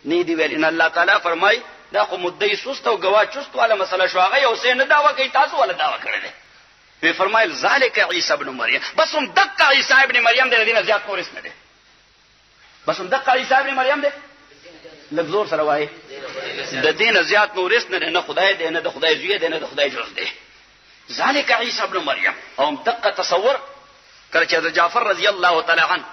نه دی ویل. ان الله تعالی فرمای دا خو مدعی سست او گواه چست والا مسله شو، هغه یو څه نه دعوه کوي، تاسو ولا دعوه کړی. وی فرمایل ذالک عیسی ابن مریم، بس هم دقه عیسی ابن مریم دې دینه زیات کورس نه دی، بس هم دقه عیسی ابن مریم دې لږ زور سره وایي د دینه زیات نورس نه، نه خدای دې نه د خدای زوی دې نه د خدای جوړ دی. ذالک عیسی ابن مریم. او هم دقه تصور کړه چې د جعفر رضی الله تعالی عنه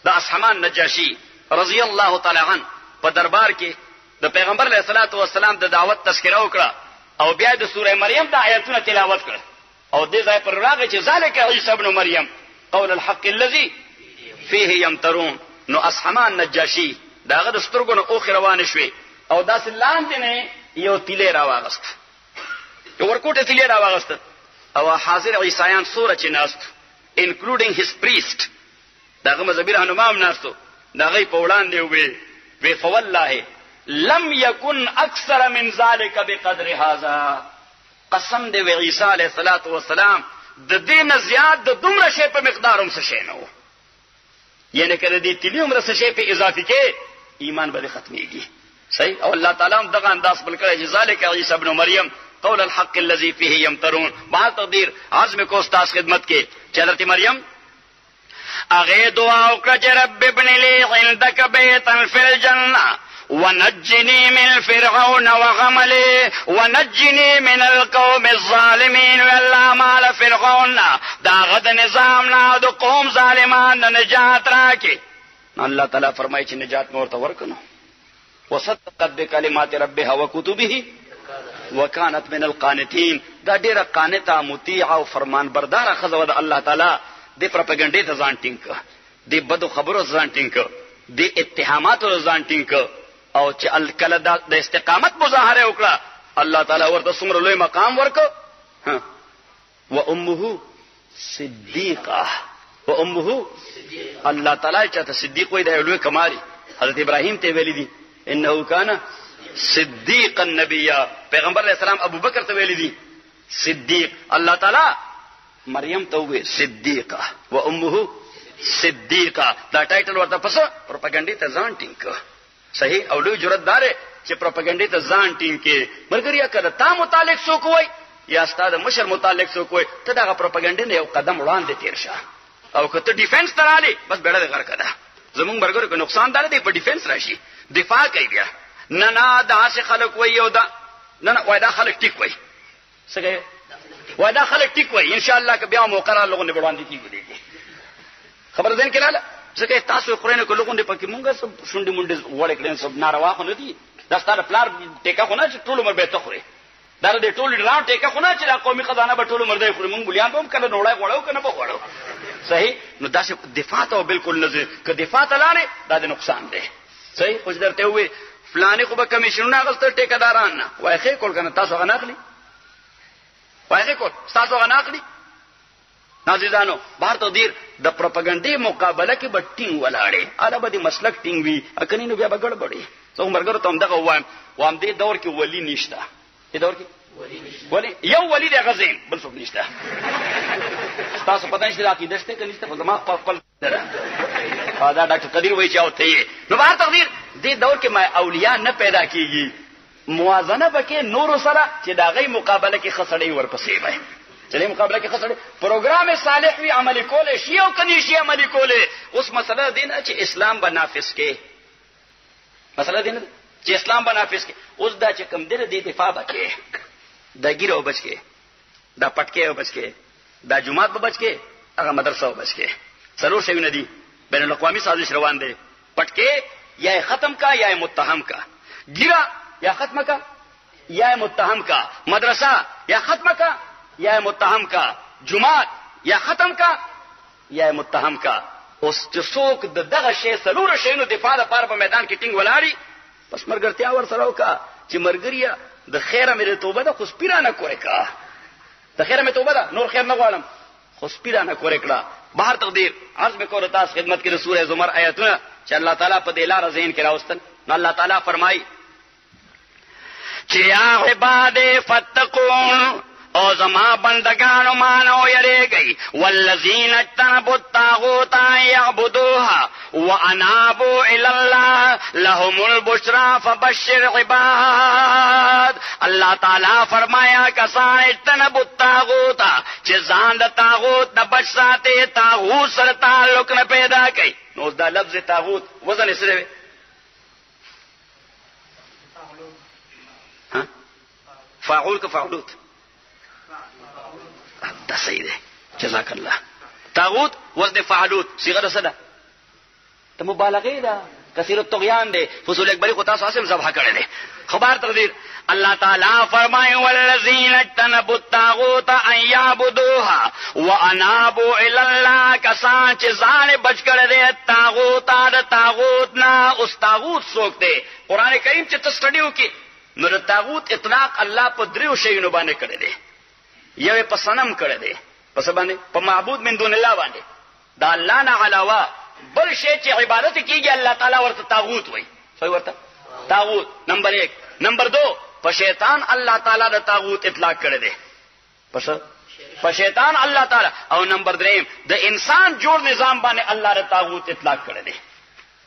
د اصحمان نجاشی رضی الله تعالی عنه په دربار کې د پیغمبر علیه الصلاۃ والسلام د دعوت تذکرہ وکړه او بیا د سوره مریم د آیاتونو تلاوت کړه او دې ځای پر راغی چې ذالک عیسی ابن مریم قول الحق الذي فيه يمترون. نو اصحمان نجاشی داغه د سترګو نه اوخ روان شوي او داسې لاندې نه یو تیلې راواغست، یو ورکوټه تیلې راواغست او حاضر عیسایان سوره چې ناست انکلودینګ هیز پریست داغه مذهبي رهنما هم ناستو، داغه په وړاندې وی فوالله لم يكن اكثر من ذلك بقدر هذا. قسم دی وی عیسی علیه الصلاۃ والسلام د دین زیات د دومره شی په مقدار هم څه شی نه و، یعنی کله دې تلی عمر څه شی په اضافه کې ایمان به ختميږي. صحیح. او الله تعالی هم دغه انداز بل کړی چې ذالک عیسی ابن مریم قول الحق الذي فيه يمترون. با تقدیر عزم کو استاد خدمت کې چې حضرت مریم اغه دعا وکړه چې رب ابن لي عندك بيتا في الجنه ونجني من فرعون وغمله ونجني من القوم الظالمين. والله مال فرعون دا غد نظامنا د قوم ظالمان نجات راکې. الله تعالی فرمایي چې نجات مور ته ورکنو. وصدقت بكلمات ربها وكتبه وكانت من القانتين. دا ډیره قانته مطیعه او فرمان بردار خزو د الله تعالی د پروپاګاندا ته ځان ټینګ، د بدو خبرو ځان ټینګ، د اتهاماتو ځان ټینګ او چې الکله د استقامت مظاهره وکړه الله تعالی ورته څومره لوی مقام ورکړ. و امه صدیقه، و امه الله تعالی چې صدیق وي د لوی کمالي حضرت ابراهیم ته ویلي دي انه کان صدیقا نبیا. پیغمبر علیہ السلام ابو بکر ته ویلي دي صدیق. الله تعالی مریم ته وی صدیقه و امه صدیقه. دا ټایټل ورته پس پروپاګاندا ته ځان ټینګ. صحیح. او لوی جرأت دار چې پروپاګاندا ته ځان ټینګ کې ملګریا کړه تا متعلق څوک وای یا استاد مشر متعلق څوک وای ته دا پروپاګاندا نه یو قدم وړاندې تیر شه او کته ډیفنس تراله بس بیړه غر کړه. زمونږ مرګرو کې نقصان دار دی په ډیفنس راشي دفاع کوي بیا نه دا څه خلک وای او دا نه وای دا خلک ټیک وای څنګه وای دا خلک ټیک وای ان شاء الله که بیا مقرر لغونه وړاندې کیږي. خبر دین کړه ځکه تاسو قرآن کې لغونه پکې مونږه سب شونډې مونډې وړې کړې سب ناروا خو نه دي. دا ستاره پلار ټیکا خو نه چې ټول عمر به ته خوري، دا دې ټول ډرام ټیکا خو نه چې قومي خزانه به ټول عمر دې خوري. مونږ بلیان به هم کله نوړای غوړو کنه به غوړو. صحیح. نو دا چې دفاع ته بالکل نه که دفاع ته لاړې دا د نقصان دی. صحیح. خو درته وې فلانه خو به کمیشنونه غلطه ټیکاداران نه وای خې کول کنه تاسو غناخلی وای خې کول تاسو غناخلی. نازیدانو بهر تقدیر د پروپاګاندا مقابله کې به ټینګ ولاړې اله به د مسلک ټینګ وي اکني نو بیا به ګړبړې. څو مرګرو ته هم دغه وایم وام دې دور کې ولی نشته. دې دور کې ولی یو ولی د غزين بل څوک نشته. تاسو پتہ نشته عقیده شته کني ته زما خپل دا ډاکټر قدیر وایي چې او ته نو بهر تقدیر دې دور کې ما اولیاء نه پیدا کیږي. موازنه بکې نور سره چې دا غي مقابله کې خسړې ورپسې وای چلے مقابله کې خسړې پروګرام صالح وی عملي کوله شی او کني شی عملي کوله. اوس مسله دین چې اسلام بنافس کې مسله دین چې اسلام بنافس کې اوس دا چې کم دې د دفاع بکې دا ګیرو بچ کې دا پټکې بچ کې دا جمعات به بچ کې هغه مدرسه بچ کې ضرور شي نه دي. بین الاقوامی سازش روان دي. پټکې یا ختم کا یا متهم کا، ګیرا یا ختم کا یا متهم کا، مدرسہ یا ختم کا یا متهم کا، جمعات یا ختم کا یا متهم کا. اوس چې څوک دغه شی سلور شینو دفاع لپاره په میدان کې ټینګ ولاړی پس مرګرتیا ور سره وکا چې مرګریا د خیره مې توبه ده خو سپیرانه کوي کا د خیره مې توبه ده نور خیر نه غواړم خو سپیرانه کوي کړه. بهر تقدیر عرض وکړه تاسو خدمت کې سورہ زمر آیاتونه چې الله تعالی په دې لار زین کې راوستل. نو الله تعالی فرمایي چې یا عباد فتقون او زما بندگانو مانو یریږي والذین اجتنبوا الطاغوت یعبدوها وانابوا الى الله لهم البشرى فبشر عباد. الله تعالی فرمایا کسان اجتنبوا الطاغوت چې ځان د طاغوت نه بچ ساتي، طاغوت سره تعلق نه پیدا کوي. نو دا لفظ طاغوت وزن یې سره فاعول که فاعلوت؟ دا صحیح ده، جزاک الله. طاغوت وزن فاعلوت صيغه ده څه ده؟ ته مبالغه ده، کثیر الطغیان ده. فصول اکبری کو تاسو اسم ذبح کړی ده. خبر تقدیر الله تعالی فرمایي والذین اجتنبوا الطاغوت ان یعبدوها وانابوا الى الله. کسان چې ځان بچ کړی دي طاغوت نه. اوس طاغوت څوک دی؟ قران کریم چې تاسو سټډیو کې نو د طاغوت اطلاق الله په دریو شیونو باندې کړی دی. یو په صنم کړی دی، په څه باندې؟ په معبود من دون الله باندې. دا الله نه علاوه بل شی چې عبادت کیږي الله تعالی ورته طاغوت وایي. څه ورته؟ طاغوت. نمبر 1. نمبر 2 په شیطان الله تعالی د طاغوت اطلاق کړی دی. په شیطان الله تعالی. او نمبر 3 د انسان جوړ نظام باندې الله د طاغوت اطلاق کړی دی.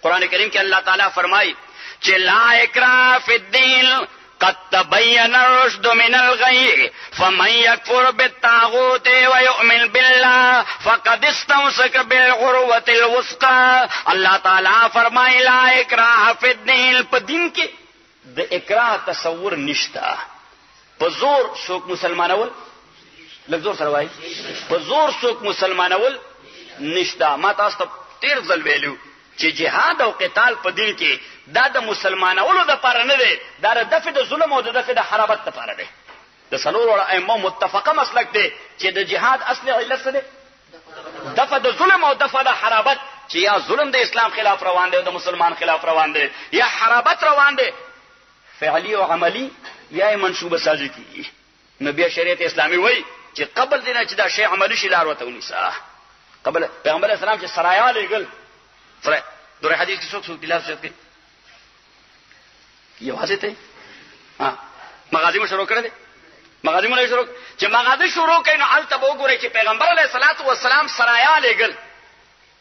قران کریم کې الله تعالی فرمایي چې لا اکراه فی الدین قد تبين الرشد من الغي فمن يكفر بالطاغوت ويؤمن بالله فقد استمسك بالعروة الوثقى. الله تعالی فرمایي لا اکراه فی الدین. په دین کې د اکراه تصور نشتا. په زور څوک مسلمانول، لږ زور سره وایي، په زور څوک مسلمانول نشتا. ما تاسو ته تیر ځل ویلو چې جهاد او قتال په دین کې دا د مسلمانولو د پاره نه دی، دا د دفع د ظلم او د دفع د حرابت لپاره دی. د څلورو ائمه متفقه مسلک دی چې د جهاد اصلي علت څه دی؟ دفع د ظلم او دفع د حرابت. چې یا ظلم د اسلام خلاف روان دی او د مسلمان خلاف روان دی، یا حرابت روان دی فعلی او عملی، یا منصوبه سازی کیږي. نو بیا شریعت اسلامي وایي چې قبل دینه چې دا شی عملی شي لار وته ونیسه. قبل پیغمبر اسلام چې سرایا لګل سره دوره حدیث کې څوک دلار شوت کې یو حاصل ته مغازی مو شروع کړل. مغازی مو شروع چې مغازی شروع کین الته وګورئ چې پیغمبر علیه الصلاۃ والسلام سرایا لګل.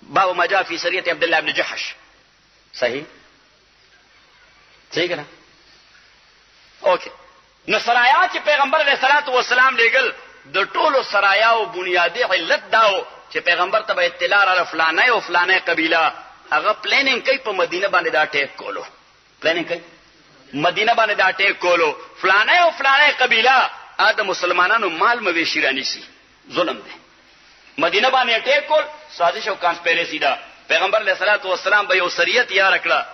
باب ما جاء في سریه عبد الله بن جحش. صحیح کنه؟ اوکے. نو سرایا چې پیغمبر علیه الصلاۃ والسلام لګل د ټولو سرایاو بنیادی علت داو چې پیغمبر ته اطلاع را فلانه او فلانه قبیله هغه پلانینګ کوي په مدینه باندې دا ټیک کولو. پلانینګ کوي مدینه باندې دا ټیک کولو. فلانه او فلانه قبیله ا د مسلمانانو مال مویشی رانی سي. ظلم دی. مدینه باندې ټیک کول سازش او کانسپیریسی دا. پیغمبر علیه الصلاۃ والسلام به یو سریه تیار کړه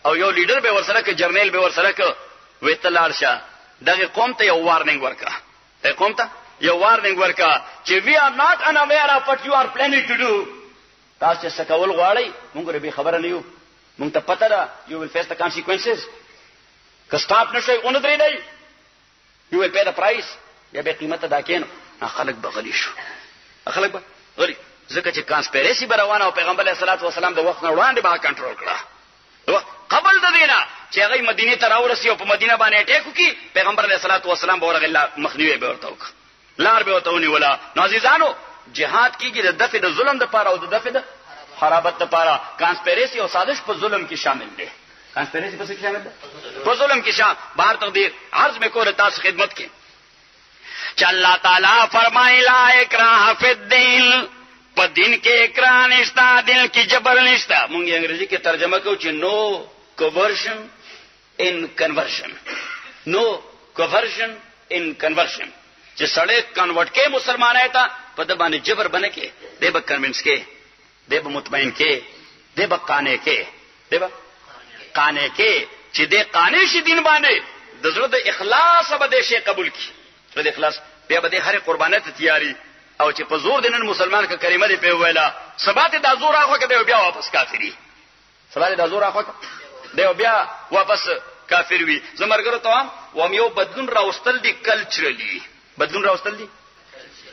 او یو لیډر به ورسره کې، جرنیل به ورسره کې، وې تلار شه دغه قوم ته یو وارنینګ ورکړه. ته قوم ته یو وارنینګ ورکړه چې we are not unaware of what you are planning to do. تاسو څه کول غواړئ موږ به خبره نه یو، موږ ته پته ده you will face the consequences. که سٹاپ نشي اون درې دی you will pay the price. یا به قیمت ادا کین. خلک بغلی شو، خلک بغلی ځکه چې کانسپیریسی بروانه او پیغمبر علیه الصلاۃ والسلام د وخت نه وړاندې به کنټرول کړه. قبل د دینه چې هغه مدینه ته راورسی او په مدینه باندې اٹیک وکي، پیغمبر علیه الصلاۃ والسلام به ورغه مخنیوي به ورته وکړه، لار به ورته ونیوله. نو عزیزانو جهاد کیږي د دفع د ظلم د پاره او د دفع د حرابت د پاره. کانسپیریسی او سازش په ظلم کې شامل دي. کانسپیریسی په څه کې شامل ده؟ په ظلم کې شامل. بهر تقدیر عرض میں کوله تاسو خدمت کې چې الله تعالی فرمایي لا اکراه فی الدین. په دین کې اکراه نشتا، دین کې جبر نشتا. مونږ انګریزي کې ترجمه کوو چې نو coercion in conversion. نو coercion in conversion. چې سړی کنورټ کې مسلمانای ته په د باندې جبر بنه کې دی به کنوینس کې، دی به مطمئن کې، دی به قانع کې، دی به قانع کې چې دی قانع شي دین باندې د زړه د اخلاص به د شی قبول کی. زړه د اخلاص بیا به د هر قربانۍ ته تیاری او چې په زور دینن مسلمان کا کلمه دی په ویلا سبات د زور اخو کې دی بیا واپس کافری. سبات د زور اخو دی بیا واپس کافر وي. زمرګرو ته وم یو بدلون راوستل دي کلچرلی، بدلون راوستل دي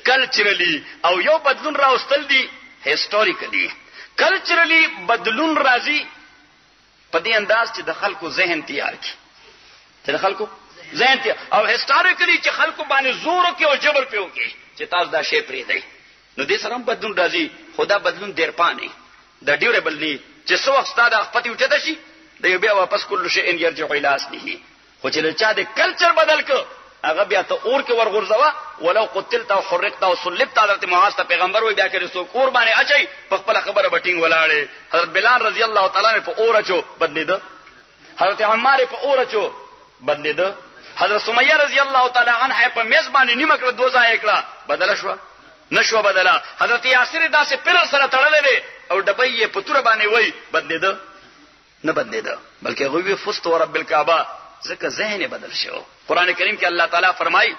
کلچرلی، او یو بدلون راوستل دي هیستوریکلی. کلچرلی بدلون راځي په دې انداز چې د خلکو ذهن تیار کی، چې د خلکو ذهن ته او هیستوریکلی چې خلکو باندې زور کوي او جبر پیو کوي چې تاسو دا شی پرې دی نو دې سره هم بدلون راځي خدا بدلون دیر پانه د ډیوریبل نه چې څو وخت ستاسو خپل وټه شي د یو بیا واپس کول شي ان يرجع الى اصله خو چې چا د کلچر بدل ک هغه بیا ته اور کې ورغورځوا ولو قتلت او حرقت او صلبت حضرت معاذ ته پیغمبر وی بیا کې رسو اور باندې اچي په خپل خبره بټینګ ولاړې حضرت بلال رضی الله تعالی عنہ په اور اچو بدلیدو حضرت عمار په اور اچو بدلیدو حضرت سمیہ رضی الله تعالی عنها په میزبانی نیمه کړ دوزا یکړه بدل شو نشو بدلا حضرت یاسر داسې پلر سره تړلې او ډبې په تور باندې وای بدلیدو نه بدلیدو بلکې غوی فست رب الکعبه ځکه ذهن بدل شو قران کریم کې الله تعالی فرمایي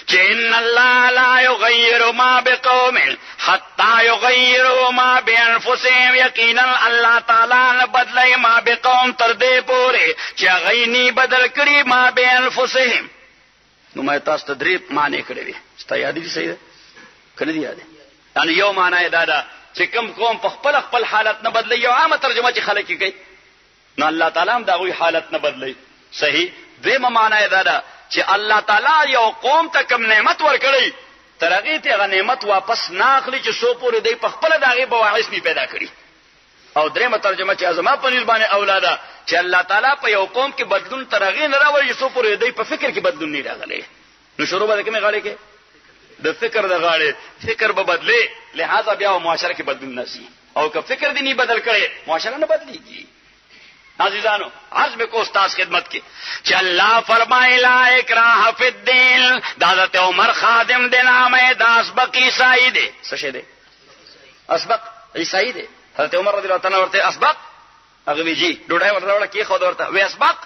چې ان الله لا یغیر ما بقوم حتا یغیروا ما بانفسهم یقینا الله تعالی نه بدلای ما بقوم تر دې پورې چې غینی بدل کړي ما بانفسهم نو مې تاسو ته درې معنی کړې ستا یاد دي صحیح ده کنه دی یاد یعنی یو معنی دا چې کوم قوم په خپل حالت نه بدلي یو عامه ترجمه چې خلک کوي نو الله تعالی هم دا غوي حالت نه بدلي صحیح دیمه معنی دا چې الله تعالی یو قوم ته کوم نعمت ورکړي ترغه ته غ نعمت واپس ناخلي چې سو پورې دی په خپل داغه بواعث نه پیدا کړي او درېمه ترجمه چې ازما په نسبانه اولاده چې الله تعالی په یو قوم کې بدلون ترغه نه راوړي سو پورې دی په فکر کې بدلون نه راغلي نو شروع به کومه غاړي کې د فکر د غاړي فکر به بدله لہذا بیا معاشره کې بدلون نشي او که فکر دی نه بدل کړي معاشره نه بدليږي عزیزانو عرض میں کو استاد خدمت کی کہ اللہ فرمائے لا اکراہ فی الدین دا حضرت عمر خادم دے نام ہے دا اسبق عیسائی دے سشے دے اسبق عیسائی دے حضرت عمر رضی اللہ تعالیٰ ورتے اسبق اغوی جی ڈوڑائی ورطا کی خود ورطا وی اسبق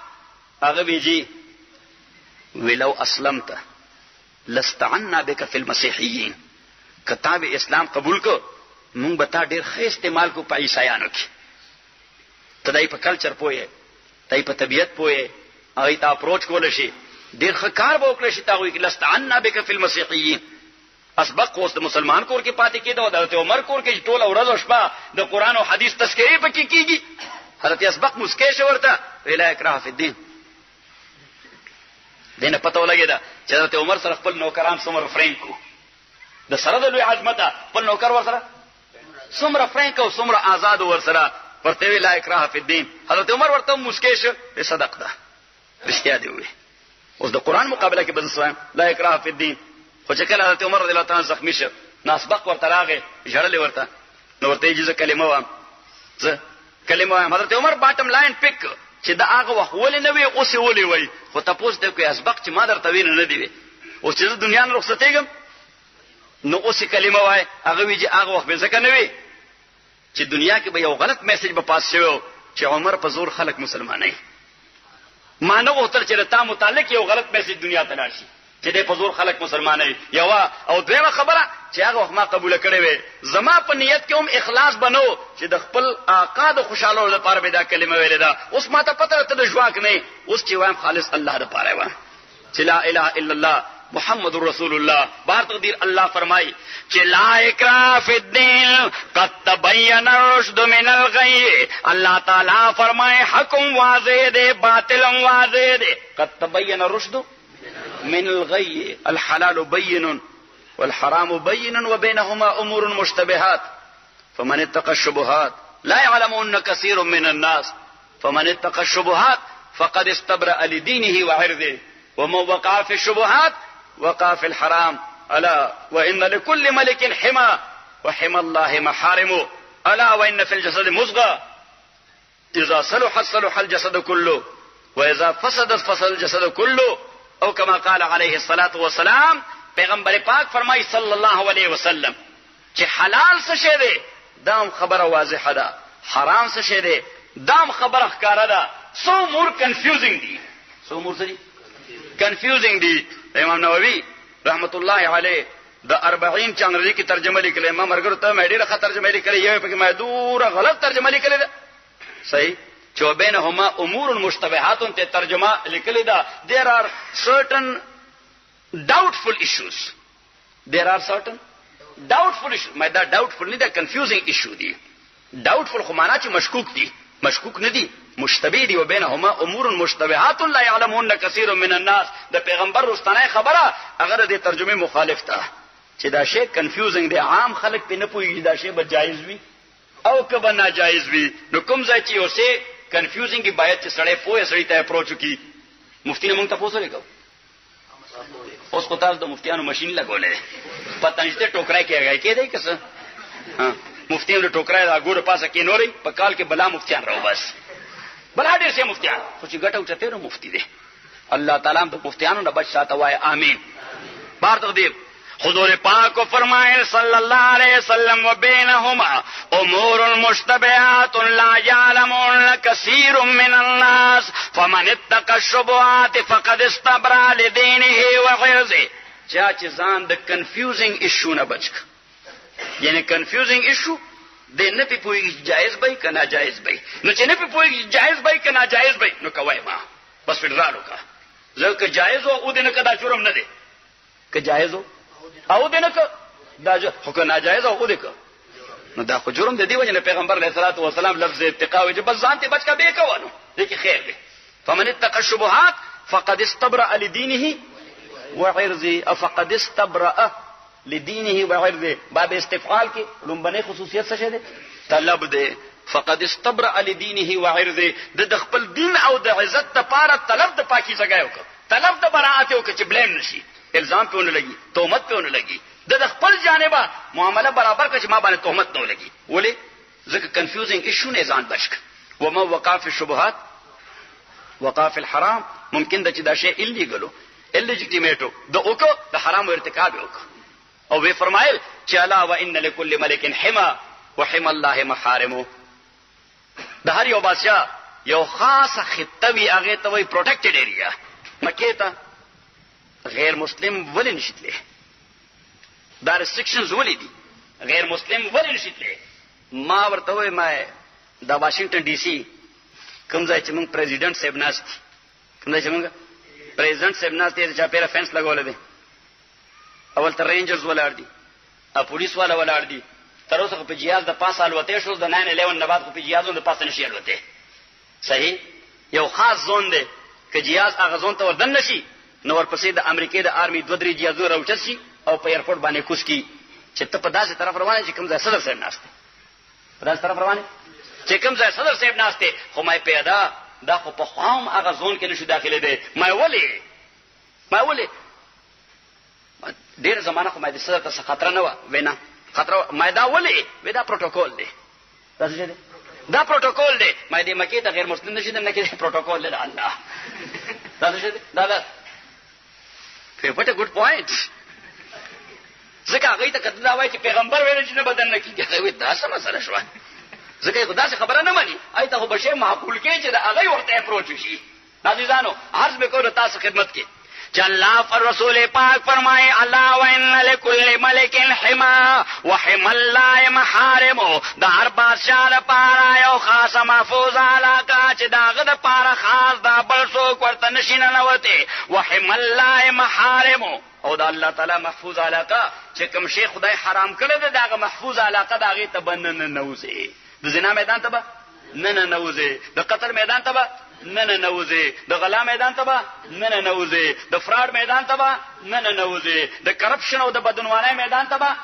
اغوی جی ولو اسلمت لستعنا بک فی المسیحیین کتاب اسلام قبول کو مونگ بتا دیر خی استعمال کو پا عیسائیانو کی تدای په کلچر پوهه تای په طبيعت پوهه هغه ته اپروچ کول شي ډیر ښکار به وکړي شي تاوي لستعنا بک فی المسیحیین اسبق اوس د مسلمان کور کې پاتې کېده او د عمر کور کې ټول ورځ او شپه د قران او حدیث تذکری پکې کیږي حضرت اسبق مسکه شو ورته ویلا اکراه فی الدین دینه پته ولګیدا چې حضرت عمر سره خپل نوکران څومره فرینکو د سره د لوی عظمت خپل نوکر ور سره څومره فرینکو څومره آزاد ور سره ورته وی لا اکراه فی الدین حضرت عمر ورته مسکیش په صدق ده رښتیا دی وی اوس د قران مقابله کې بزسوام لا اکراه فی الدین خو چې کله حضرت عمر رضی الله تعالی زخمی شه ناسبق ورته راغی ژړلې ورته نو ورته اجازه کلمه وام زه کلمه وام حضرت عمر باټم لاین پک چې دا هغه وخت ولې نه وی اوس ولې وی خو تاسو ته کوي اسبق چې ما درته وین نه دی وی او چې دنیا نه رخصتېږم نو اوس کلمه وای هغه وی چې هغه وخت به ځکه نه وی چې دنیا کې به یو غلط میسج به پاس شوی چې عمر په زور خلک مسلمانای ما نه وتر چې تا متعلق یو غلط میسج دنیا ته راشي چې د په زور خلک مسلمانای یو او دویمه خبره چې هغه ما قبول کړې وې زما په نیت کې هم اخلاص بنو چې د خپل آقا د خوشاله لپاره به دا کلمه ویل دا اوس ما ته پته ته د ژواک نه اوس چې وایم خالص الله لپاره وایم چې لا اله الا الله محمد رسول اللہ بار تقدیر اللہ فرمائی کہ لا اکراہ فی الدین قد تبین الرشد من الغی اللہ تعالیٰ فرمائے حکم واضح دے باطل واضح دے قد تبین الرشد من الغی الحلال بین والحرام بین وبینهما امور مشتبهات فمن اتقى الشبهات لا يعلمون كثير من الناس فمن اتقى الشبهات فقد استبرأ لدينه وعرضه ومن وقع في الشبهات وقع في الحرام ألا وإن لكل ملك حمى وحمى الله محارمه ألا وإن في الجسد مضغة إذا صلحت صلح الجسد كله وإذا فسدت فسد الجسد كله أو كما قال عليه الصلاة والسلام پیغمبر پاک فرمائی صلی الله علیه وسلم چې حلال څه شی دی دام خبره واضحه ده حرام څه شی دی دام خبره ښکاره ده سو مور کنفیوزینګ دي سو مور څه دي کنفیوزینګ دي امام نووي رحمت الله علیه د 40 چانغری کی ترجمه لیکله امام مرګر ته مې ډیره ترجمه لیکله یو پکې مې دوره غلط ترجمه لیکله ده صحیح چې بینهما امور مشتبهات ته ترجمه لیکله ده there are certain doubtful issues there are certain doubtful issues مې دا doubtful نه ده confusing issue دي doubtful خو معنا چې مشکوک دي مشکوک نه دي مشتبه دي وبينهما امور مشتبهات لا يعلمون كثير من الناس. د پیغمبر رستنه خبره هغه د ترجمه مخالف ده چې دا شی کنفیوزنګ دی، عام خلک په نه پوهیږي دا شی به جایز وي او که به ناجایز وي. نو کوم ځای چې اوسه کنفیوزنګ کی باید چې سړی پوهه سړی ته اپروچ کی. مفتی نه مونږ ته پوښتنه وکړو اوس کو تاسو د مفتیانو ماشين لګولې پته نشته ټوکرای کېږي کې دی کس مفتیانو ټوکرای دا ګور پاسه کې نوري په کال کې بلا مفتیان راو بس بلا ډېر سي مفتیان خو چې ګټو چته نو مفتی دی. الله تعالی هم د مفتیانو نه بچ ساته وای امين. بار تقدیر حضور پاک کو فرمائے صلی اللہ علیہ وسلم وبینہما امور مشتبہات لا یعلمون کثیر من الناس فمن اتقى الشبهات فقد استبرأ لدینه وعرضه. چا چې ځان د کنفیوزنګ ایشو نه بچ یعنی کنفیوزنګ ایشو د نه په پوهیږي جایز به که ناجایز به. نو چې نه په پوهیږي جایز به که ناجایز به نو کوي ما بس فدرالو کا ځکه جایز او د نه کدا جرم نه دی که جایز او دنه که دا خو که ناجایز او دې که نو دا خو جرم دی وجه نه پیغمبر علیه الصلاۃ والسلام لفظ اتقا وجه بس ځان ته بچ کا به کوو دې کې خیر دی. فمن اتقى الشبهات فقد استبرأ لدينه وعرضه فقد استبرأ لدينه وعرضه. باب استفعال کې لومبنه خصوصیت څه ده؟ طلب ده. فقد استبرأ لدينه وعرضه د خپل دین او د عزت لپاره طلب د پاکیزه وکړه، طلب د براءت وکړه چې بلیم نشي، الزام په ونه لګي، تهمت په ونه لګي، د خپل جانبه معامله برابر کړي چې ما باندې تهمت نه لګي. ولې؟ ځکه کنفیوزنګ ایشو نه ځان بچک. وما وقع في الشبهات وقع في الحرام. ممکن د چې دا شی الیګلو الیجیټیمیټو د اوکو د حرام ارتکاب وکړو او وی فرمایل چې الا وان لكل ملك حما وحما الله محارمه. د هر یو بادشاہ یو خاصه خطه وی هغه ته وی پروټیکټډ ایریا. مکه ته غیر مسلم ولی نشیتله دا ریسټریکشنز ولی دي غیر مسلم ولی نشیتله. ما ورته وای ما دا واشنگټن ډي سي کوم ځای چې موږ پریزیډنټ صاحب ناست کوم ځای چې موږ پریزیډنټ صاحب ناست دي چې پیره فنس لګول دي اول تر رینجرز ولاړ دي ا پولیس والا ولاړ دي تر اوسه په جهاز د 5 سال وته شو د 9/11 نه بعد په جهازونو د پاسه نشي الوته. صحیح یو خاص زون دی چې جهاز هغه زون ته وردن نشي نو ورپسې د امریکای د آرمي 2-3 جهازونه راوچسي او په ایرپورټ باندې کوس کی چې ته په داسې طرف روانه چې کوم ځای صدر صاحب ناشته په داسې طرف روانه چې کوم ځای صدر صاحب ناشته خو مې پیدا دا خو په خام هغه زون کې نشو داخله دی. ما ولې ډېر زمانہ خو مې د صدر ته خطر نه و وینا خطر مې دا ولې ودا پروتوکول دی دا پروتوکول دی مې د مکه ته غیر مسلم نشي نه کې پروتوکول دی الله دا What a good point. ځکه هغه ته کته دا وایي چې پیغمبر ویل چې نه بدن نه کیږي هغه دا څه مسله شو ځکه خدا څخه خبره نه مانی آیته خو بشه معقول کې چې دا هغه ورته اپروچ شي. عزیزانو عرض وکړو تاسو خدمت کې چې الله پر رسول پاک فرمایي الله وان لكل ملك حما وحما الله محارمه. د هر بادشاہ لپاره یو خاصه محفوظ علاقه چې داغه د پاره خاص دا بل څوک ورته نشي ننوته. وحما الله محارمه او د الله تعالی محفوظ علاقه چې کوم شی خدای حرام کړی دی داغه محفوظ علاقه داغه ته بنن نوځي. د زنا میدان ته به نه نوځي، د قتل میدان ته به نه نوځي، د غلا میدان ته به نه نوځي، د فراډ میدان ته به نه نوځي، د کرپشن او د بدعنوانۍ میدان ته به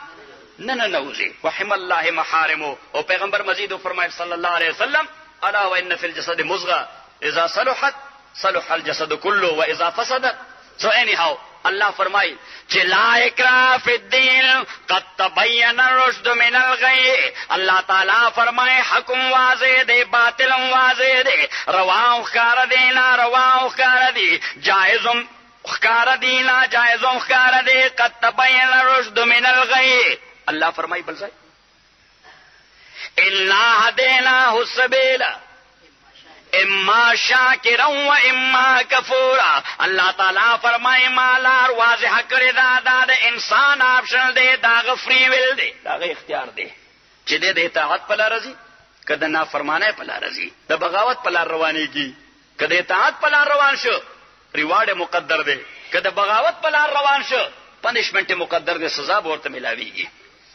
نه نوځي. وحم الله محارمه. او پیغمبر مزید فرمایي صلی الله علیه وسلم الا وان فی الجسد مضغه اذا صلحت صلح الجسد كله واذا فسدت. So anyhow الله فرمایي چې لا اکراه فی الدین قد تبین الرشد من الغی. الله تعالی فرمایي حکم واضح دی باطل واضح دی، روا ښکار دی ناروا ښکار دی، جایزم ښکار دی ناجایزم ښکار دی. قد تبین الرشد من الغی. الله فرمایي بل ځای انا هدیناه السبیل اما شاکرا و اما کفورا. الله تعالی فرمایي ما لار واضح کړی دا د انسان آپشن دی، دا فری ویل دی، دا اختیار دی چې د اطاعت په لار راځي کله نافرمانه په لار راځي، د بغاوت په لار روانيږي. کله اطاعت په لار روان شو ریوارډ مقدر دی، کله بغاوت په لار روان شو پنیشمنت مقدر دی، سزا به ورته ملاويږي.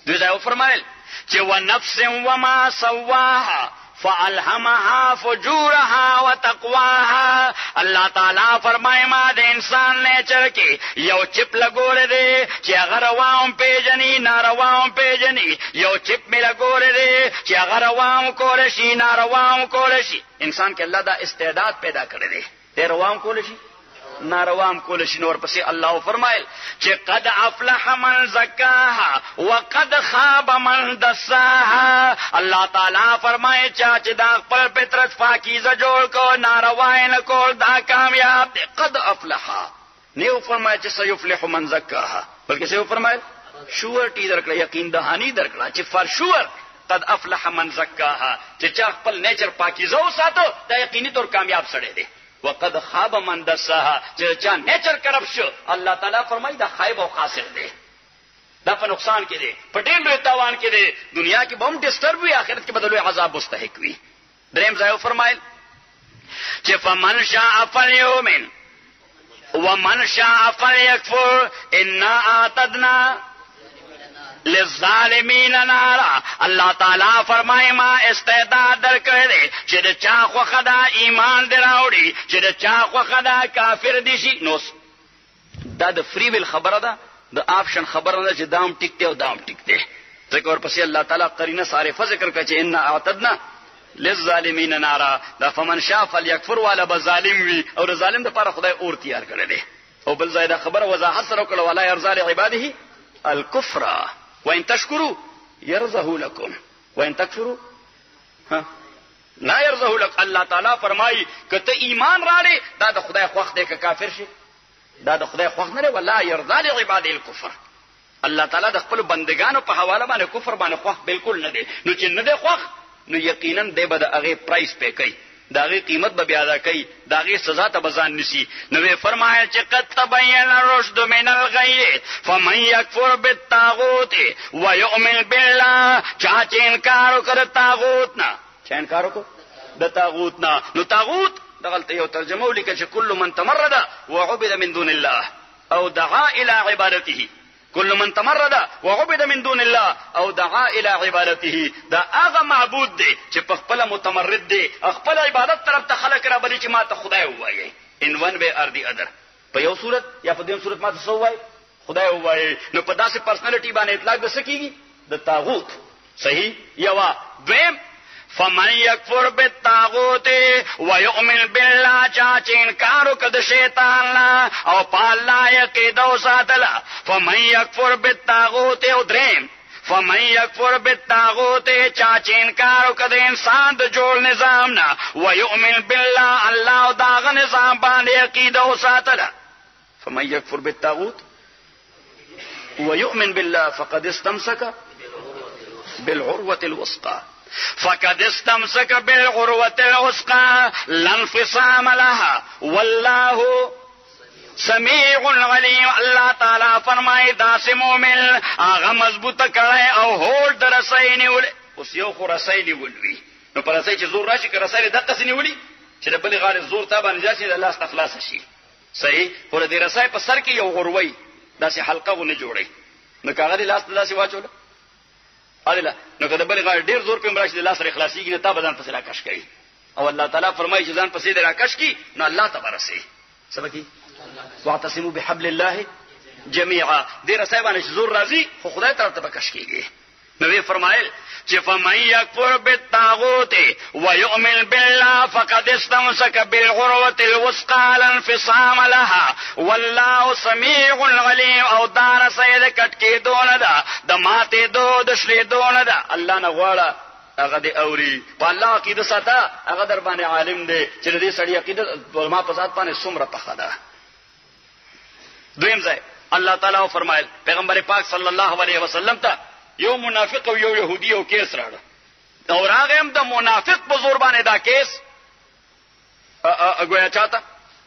دوی دا فرمایل چې ونفس وما سواها فالهمها فجورها وتقواها. الله تعالی فرمایي ما د انسان نیچر کې یو چپ لګولې دی چې هغه رواهم پیژني نارواهم پیژني، یو چپ مې لګولې دی چې هغه رواهم کول شي نارواهم کول شي. انسان کې الله دا استعداد پیدا کړی دی دی رواهم کول شي ناروام کول شي. نور پسې الله فرمایل چې قد افلح من زکاها وقد خاب من دساها. الله تعالی فرمایي چې دا خپل فطرت پاکیزه جوړ کو ناروا نه کول دا کامیاب دی. قد افلح نیو فرمایي چې سيفلح من زکاها، بلکې څه فرمایل شورټی درکړه یقین دهانی درکړه چې فار شور قد افلح من زکاها چې چا خپل نیچر پاکیزه وساتو دا یقیني تور کامیاب سړی دی. وقد خاب من دساها چې چا نیچر کرپ شو الله تعالی فرمایي دا خایب او خاسر دی، دا په نقصان کې دی، په ډېر لوی تاوان کې دی، دنیا کې به هم ډسټرب وي آخرت کې به د لوی عذاب مستحق وي. دریم ځای فرمایل چې فمن شاء فلیؤمن ومن شاء فلیکفر انا اعتدنا للظالمین نارا. الله تعالی فرمایي ما استعداد درکړی دی چې د چا خوښه ده ایمان دې راوړي، چې د چا خوښه ده کافر دي شي. نو دا د فری ویل خبره ده، د آپشن خبره ده چې دام ټیک دی او دام ټیک دی. ځکه ورپسې الله تعالی قرینه صارفه ذکر کړه چې ان اعتدنا للظالمین نارا. دا فمن شاء فلیکفر والا به ظالم وي او د ظالم دپاره خدای اور تیار کړی دی. او بل ځای دا خبره وضاحت سره وکړه ولا یرضى لعباده الکفر وان تشکروا يرضه لكم وان تکفروا لا يرضه لك. الله تعالی فرمایي کته ایمان راړې دا د خدای خوښ دی که کافر شي دا د خدای خوښ نه دی. ولا يرضى لعباده الكفر. الله تعالی د خپل بندگانو په حواله باندې کفر باندې خوښ بالکل نه دی. نو چې نه دی خوښ نو یقینا دی به د هغه پرایس پې کوي، د هغه قیمت به بیا ادا کوي، د هغه سزا ته بزان نسی. نو فرمایل چې قد تبین الرشد من الغی فمن یکفر بالطاغوت ويؤمن بالله. چا چې انکار وکړ طاغوت نه، چا انکار وکړ د طاغوت نه، نو طاغوت دغلته یو ترجمه ولیکه چې کل من تمرد وعبد من دون الله او دعا الى عبادته. كل من تمرد وعبد من دون الله او دعا الى عبادته. دا هغه معبود دی چې په خپل متمرد دی، خپل عبادت طرف ته خلق را بلی چې ما ته خدای وایي ان ون وی ار دی ادر. په یو صورت یا په دیم صورت ما ته سو وایي خدای وایي. نو په داسې پرسنالټي باندې اطلاق د سکیږي د طاغوت. صحیح یوا. دویم فمن یکفر بالطاغوت ويؤمن بالله. چا چې انکار وکړ د شیطان نه او په الله عقیده وساتله. فمن یکفر بالطاغوت. او دریم فمن یکفر بالطاغوت چا چې انکار وکړ د انسان د جوړ نظام نه ويؤمن بالله الله او داغه نظام باندې عقیده وساتله. فمن یکفر بالطاغوت ويؤمن بالله فقد استمسك بالعروة الوثقى. فقد استمسك بالعروة الوثقى لا انفصام لها والله سمیع علیم. الله تعالی فرمایي داسې مومن هغه مضبوطه کړی او هوډ د رسۍ نیولې. اوس یو خو رسۍ نیول وي نو په رسۍ چې زور راشي که رسۍ دقسې نیولي چې د بلې غاړې زور تا باندې جاسي د لاس نه خلاصه شي. صحیح. خو د دې رسۍ په سر کې یو غروی داسې حلقه غونې جوړی نو که هغه دې لاس ته داسې واچوله ادله نو که د بلې غاړې ډېر زور پې راشي د لاس سره خلاصېږي نو تا به ځان پسې راکش کوي. او الله تعالی فرمایي چې ځان پسې دې راکش کړي نو الله ته به رسې. څه به کړي؟ واعتصموا بحبل الله جميعا. دې رسۍ باندې چې زور راځي خو خدای طرف ته به کش کېږي. نو فرمایل چې فمن یکفر بالطاغوت ويؤمن بالله فقد استمسك بالعروة الوثقى لا انفصام لها والله سميع عليم. او دا رسۍ د کټ کېدو نه ده، د ماتېدو د شلېدو نه ده. الله نه غواړه هغه دې اوري. په الله عقیده ساته هغه در باندې عالم دی چې د دې سړي عقیده علما په ذات باندې څومره پخه ده. دویم ځای الله تعالی فرمایل پیغمبر پاک صلی الله علیه وسلم ته یو منافق او یو يهودي یو کیس راړه او هغه هم د منافق په زور باندې دا کیس اګویا چاته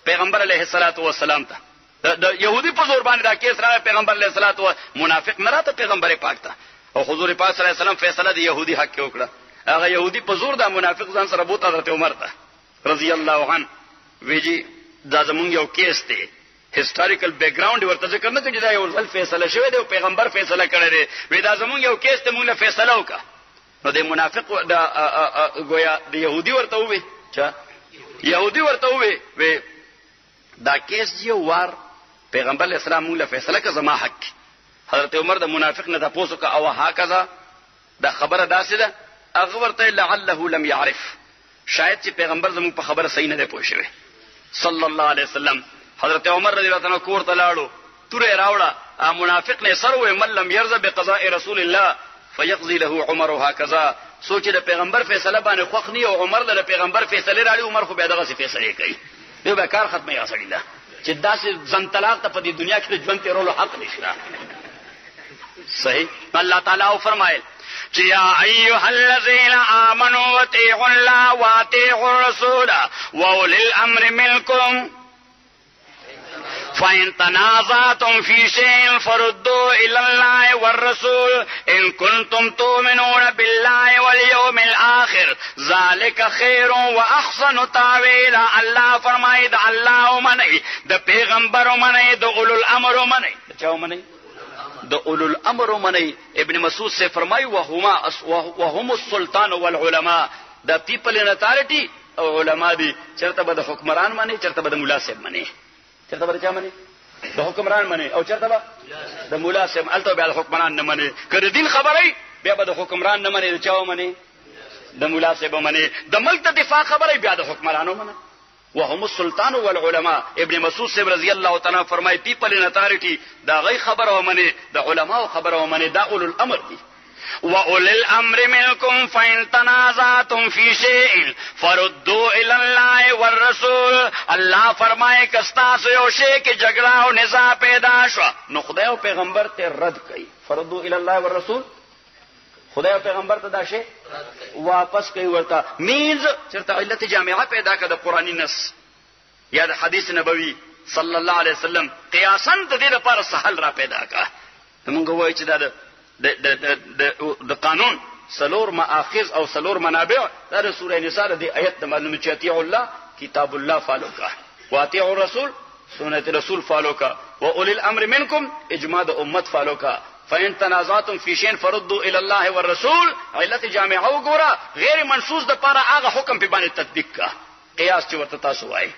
پیغمبر علیه الصلاۃ والسلام ته د يهودي په زور باندې دا کیس راړه پیغمبر علیه الصلاۃ و منافق نه راته پیغمبر پاک ته او حضور پاک صلی الله علیه وسلم فیصله د يهودي حق کې وکړه. هغه يهودي په زور دا منافق ځان سره بوت حضرت عمر ته رضی الله عنه ویجی دا زمونږ یو کیس دی. هیستوریکل بیک گراوند ورته ذکر نه کړي دا یو ځل فیصله شوی دی او پیغمبر فیصله کړی دی. وی دا زمونږ یو کیس ته مونږ له فیصله وکړه نو د منافق د گویا د يهودي ورته وې چا يهودي ورته وې دا کیس یو وار پیغمبر اسلام موږ له فیصله کا زما حق حضرت عمر د منافق نه تاسو کا او هکذا دا خبره داسې ده هغه ورته لعله لم يعرف شاید چې پیغمبر زموږ په خبره صحیح نه دی پوه شوی صلی الله علیه وسلم. حضرت عمر رضی الله عنه کور ته لاړو توره راوړه منافق نه سر وې من لم يرضى بقضاء رسول الله فيقضي له عمر هكذا سوچ د پیغمبر فیصله باندې خوښ نه او عمر د پیغمبر فیصله راړي عمر خو به دغه فیصله کوي یو به کار ختمه یا سړی دا چې داسې ځن طلاق ته په دې دنیا کې ژوند تیرولو حق نشته. صحیح الله تعالی فرمایل چې یا ایها الذین آمنوا واطیعوا الله واطیعوا الرسول واولی الامر منکم فإن تنازعتم في شيء فردوا إلى الله والرسول إن كنتم تؤمنون بالله واليوم الآخر ذلك خير وأحسن تأويلا. الله فرمائے دا الله منئی دا پیغمبر منئی دا اولو الامر منئی چاو منئی دا اولو الامر منئی. ابن مسعود سے فرمائی وهم السلطان والعلماء دا people in authority او علماء دی چرته به د حکمران منی چرته به د مولا صاحب منی چرته به چا منی د حکمران منی او چرته به د مولا صاحب الته به د حکمران نه منی کړه دین خبرای بیا به د حکمران نه منی چا منی د مولا صاحب منی د ملک د دفاع خبرای بیا د حکمرانو منی. وهم السلطان والعلماء. ابن مسعود صاحب رضی الله تعالی فرمای people in authority دا غي خبر او منی د علماء خبر او منی دا اولو الامر دي. وَأُولِي الْأَمْرِ مِنْكُمْ فَإِنْ تَنَازَعْتُمْ فِي شَيْءٍ فَرُدُّوا إِلَى اللَّهِ وَالرَّسُولِ. اللہ فرمائے کہ ستاسو یو شے کہ جھگڑا او نزاع پیدا شو نو خدای او پیغمبر ته رد کړي. فردوا إلى الله والرسول خدای او پیغمبر ته دا شی واپس کوي ورته مینز چرته علت جامعه پیدا کړه د قرآنی نص یا د حدیث نبوي صلی الله علیه وسلم قیاسا د دې لپاره سهل را پیدا کړه. موږ وایو چې دا د قانون سلور مآخذ او سلور منابع دا سوره نساء د آیت د معلومه چې اطیعوا الله کتاب الله فالو کا واطیعوا الرسول سنت رسول فالو کا واولی الامر منکم اجماع د امت فالو کا فإن تنازعتم في شيء فردوا إلى الله والرسول. علت جامعه وګوره غیر منصوص د پاره هغه حکم په باندې تطبیق کا قیاس چې ورته تاسو وایي.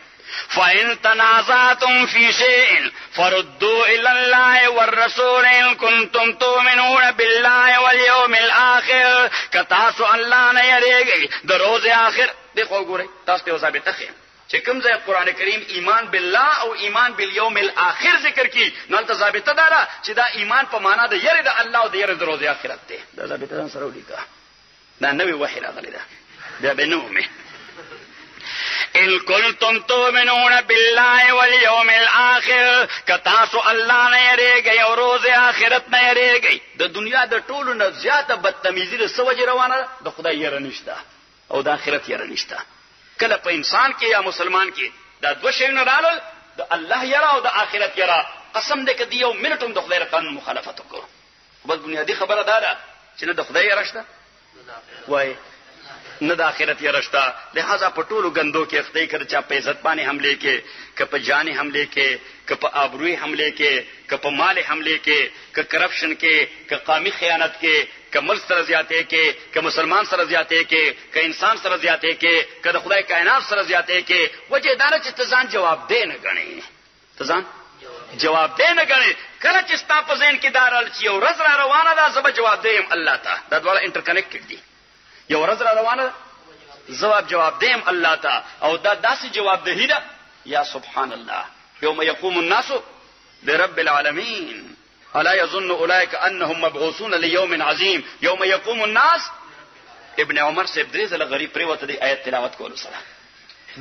فإن تنازعتم في شيء فردوا إلى الله والرسول إن كنتم تؤمنون بالله واليوم الآخر. کتاسو الله نه یریږي د روز آخر دغه ګورئ تاسو ته ثابت خې چې کوم ځای قران کریم ایمان بالله او ایمان بالیوم الاخر ذکر کی نو ته ثابت ده چې دا ایمان په معنا د یری د الله او د یری د روز آخرت ده. دا ثابت ده سره ولیکا دا نوې وحی راغلی ده بیا به نو مې ان کنتم تؤمنون بالله واليوم الاخر. کتاسو الله نه یریږي او روز آخرت نه یریږي. د دنیا د ټولو نه زیاته بدتمیزی له سوجه روانه د خدای یره نشته او د آخرت یره نشته. کله په انسان کې یا مسلمان کې دا دوه شیونه رالل د الله یره او د آخرت یره قسم دې کدی یو منټ هم د خدای قانون مخالفت وکړو. بس بنیادی خبره ده چې نه د خدای یره شته وای نه د آخرت یې رشتہ. لہذا په ټولو غندو کې اختی کړ چا په عزت باندې حمله کې ک په جان حمله کې ک په آبروی حمله کې ک په مال حمله کې ک کرپشن کې ک قومي خیانت کې ک ملک سره زیاتې کې ک مسلمان سره زیاتې کې ک انسان سره زیاتې کې ک د خدای کائنات سره زیاتې کې وجه دار چې تزان جواب دی نه غني تزان جواب دی نه غني کله چې ستا په ذهن کې دارل چې یو ورځ را روانه ده زب جواب دیم الله ته دا ډول انټرکنیکټډ دي. یو ورځ را روانه جواب دیم الله ته او دا داسې جواب دهی ده یا سبحان الله یوم یقوم الناس لرب العالمین الا يظن اولئک انهم مبعوثون ليوم عظیم. یوم یقوم الناس ابن عمر سے درې ځله غریب پریوته دی آیت تلاوت کولو سره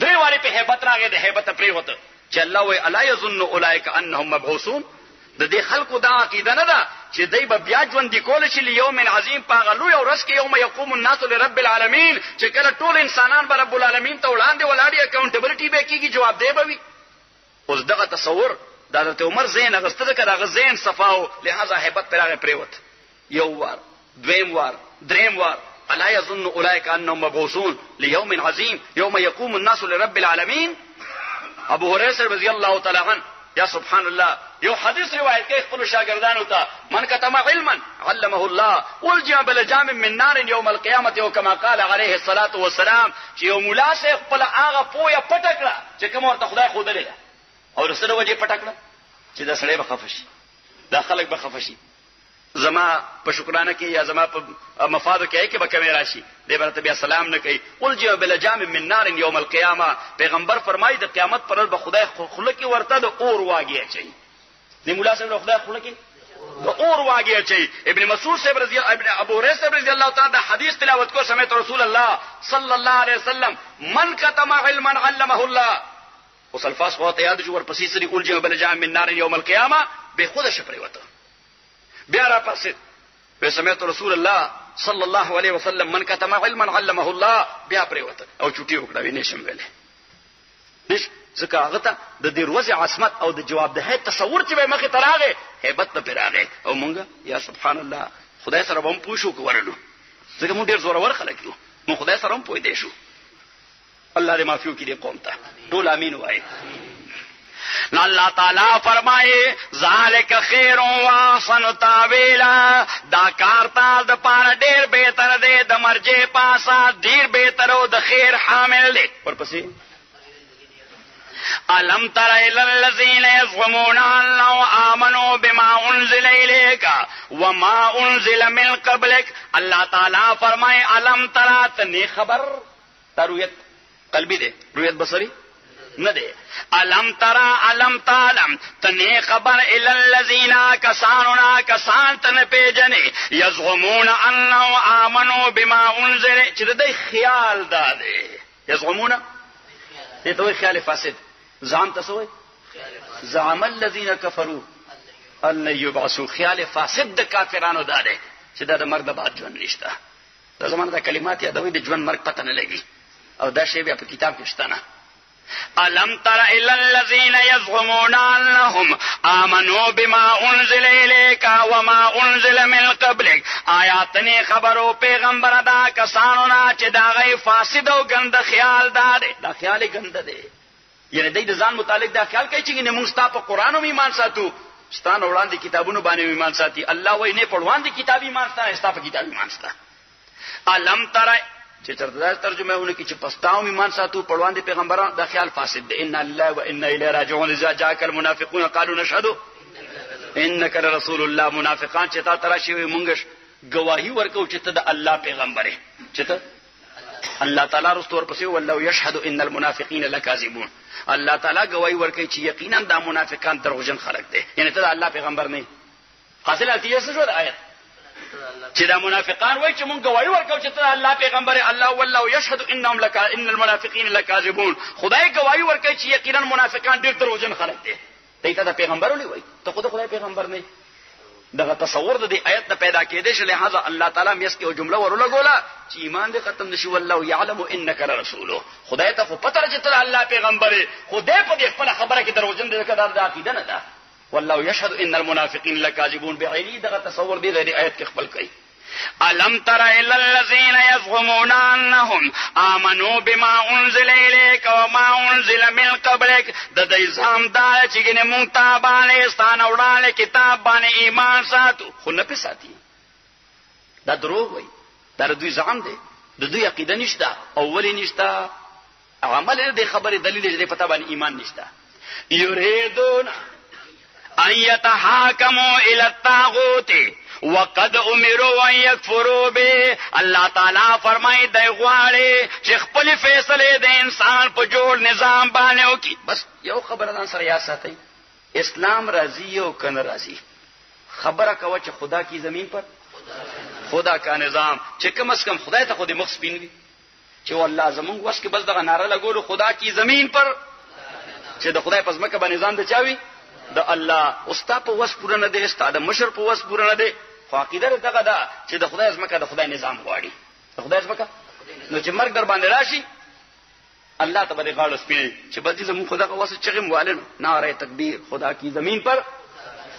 درې واره په hebat راغی د hebat پریوته چې الله وی الا يظن اولئک انهم مبعوثون. د دې خلقو دا عقیده نه ده چې دای به بیا ژوند دی کول شي لیوم عظیم پاغلو یو ورځ کې یوم یقوم الناس لرب العالمین چې کله ټول انسانان به رب العالمین ته وړاندې ولاړی اکاونټیبلټی به کیږي جواب دی به وي. اوس دغه تصور د حضرت عمر زین اغسطه کړه هغه زین صفاو لہذا hebat پر هغه پریوت یو وار دویم وار دریم وار الا یظن اولئک انهم مبعوثون لیوم عظیم یوم یقوم الناس لرب العالمین. ابو هريره رضی الله تعالی عنہ یا سبحان الله یو حدیث روایت کوي خپل شاګردانو ته من کتم علما علمه الله ولجم بلجام من نار يوم القيامه او كما قال عليه الصلاه والسلام چې یو مولا سه خپل هغه پویا پټکړه چې کوم ورته خدای خو دلې او سره وجه پټکړه چې دا سړی به خفشي دا خلک به خفشي زما په شکرانه کې یا زما په مفاد کې کې به کمی راشي دې برته بیا سلام نه کوي ولجم بلجام من نار يوم القيامه پیغمبر فرمایي د قیامت پر ورځ به خدای خلک ورته د اور واګي اچي د مولا صاحب خدای خلک د اور واګي اچي ابن مسعود صاحب رضی الله ابن ابو هريره صاحب رضی الله تعالی حدیث تلاوت کو سمعت رسول الله صلی الله علیه وسلم من كتم علما علمه الله اوس الفاظ خو ته یاد جو ورپسې سری ولجم بلجام من نار يوم القيامه به خود شپري وته بیا را پاسه په سمعت رسول الله صلی الله علیه وسلم من كتم علما علمه الله بیا پرې وته او چټي وکړه وینې شم ویلې نش ځکه هغه ته د دې ورځې عصمت او د جوابدهۍ تصور چې به مخې تراغه hebat ته پیراغه او مونږه یا سبحان الله خدای سره هم پوښو کورلو ځکه مونږ ډیر زوره ور خلک یو مونږ خدای سره هم پوي دی شو الله دې معافيو کړي قوم ته ټول امين وایي نو اللہ تعالی فرمائے ذالک خیر و احسن تاویلا دا کارتا د پاره ډیر بهتر دی د مرجه پاسا ډیر بهتر او د خیر حامل دی ورپسې الم تر الى الذين يزعمون انهم امنوا بما انزل اليك وما انزل من قبلك اللہ تعالی فرمائے الم تر تنی خبر ترویت قلبی دی رویت بصری نه دی الم ترى الم تعلم تنه خبر الى الذين كسان تن پیجنې يزعمون انه امنوا بما انزل چې د خیال داده يزعمون دې ته خیال فاسد زعم تسوي زعم الذين كفروا ان يبعثوا خیال فاسد د کافرانو داده چې د مرګ بعد ژوند نشته د زمانه د کلمات یادوي د ژوند مرګ پته نه لګي او دا شی بیا په کتاب کې شته نه الم تر الى الذين يزعمون انهم امنوا بما انزل اليك وما انزل من قبلك آیاتنی خبرو پیغمبر دا کسانو نا چې دا غي فاسد او ګند خیال دار دا خیال ګند دی یعنی د ځان متعلق دا خیال کوي چې نه موږ ستاسو په قران او ایمان ساتو ستانه وړاندې کتابونو باندې ایمان ساتي الله وای نه پړوان دي کتاب ایمان ساتي ستاسو په کتاب ایمان ساتي الم تر چې چرته ترجمه ونه کی چې پستاو ایمان ساتو پړوان دي پیغمبران دا خیال فاسد دی ان الله و انا الیه راجعون اذا جاءك المنافقون قالوا نشهد انك رسول الله منافقان چې تا تراشي مونږ گواہی ورکو چې ته د الله پیغمبر چې ته الله تعالی رستور پسې والله يشهد ان المنافقين لكاذبون الله تعالی گواہی ورکوي چې یقینا دا منافقان دروغجن خلک دي یعنی ته د الله پیغمبر نه حاصل التیه څه شو د آیت چې دا منافقان وای چې مونږ گواہی ورکو چې ته الله پیغمبر الله والله يشهد انهم ان المنافقين لكاذبون خدای گواہی ورکوي چې یقینا منافقان ډیر دروغجن خلک دي ته دا پیغمبر ولې وای ته خدای پیغمبر نه دغه تصور د دې آیت نه پیدا کېده چې لہذا الله تعالی مېس کې یو جمله ورولګوله چې ایمان دې ختم نشي والله يعلم انك لرسوله خدای ته خو پته چې ته الله پیغمبر خدای په دې خپل خبره کې دروغجن دي کدار د عقیده نه ده والله يشهد ان المنافقين لكاذبون بعینی دغه تصور دی د آیت کې خپل کوي الم تر الى الذين يزعمون انهم امنوا بما انزل اليك وما انزل من قبلك د دې ځام دا چې ګنې مونږ ته باندې ستانه وړاندې کتاب باندې ایمان ساتو خو نه په ساتي دا دروغ وای دا دوی ځام دی د دوی عقیده نشته اولی نشته عمل دې خبره دلیل دې پتا باندې ایمان نشته یریدون ان يتحاكموا الى الطاغوت وقد امروا ان يكفروا به الله تعالی فرمایي دی غواړي چې خپل فیصله د انسان په جوړ نظام باندې وکړي بس یو خبره نن سره یا ساتي اسلام راضي او کنه راضي خبره کوي چې خدا کی زمین پر خدا کا نظام چې کم از کم خدای ته خو دې مخ سپینوي چې والله زمونږ وس کې بس دغه نعره لګولو خدا کی زمین پر چې د خدای پس مکه باندې نظام د چاوي د الله اوستا په وس پوره نه دي استا د مشر په وس پوره نه دي خو عقیده دغه ده چې د خدای ازمکه د خدای نظام غواړي د خدای ازمکه نو چې مرګ در باندې راشي الله تبارک غاړه سپینې چې بلځي زمون خدا کو واسه چغم والن نعره تکبیر خدا کی زمین پر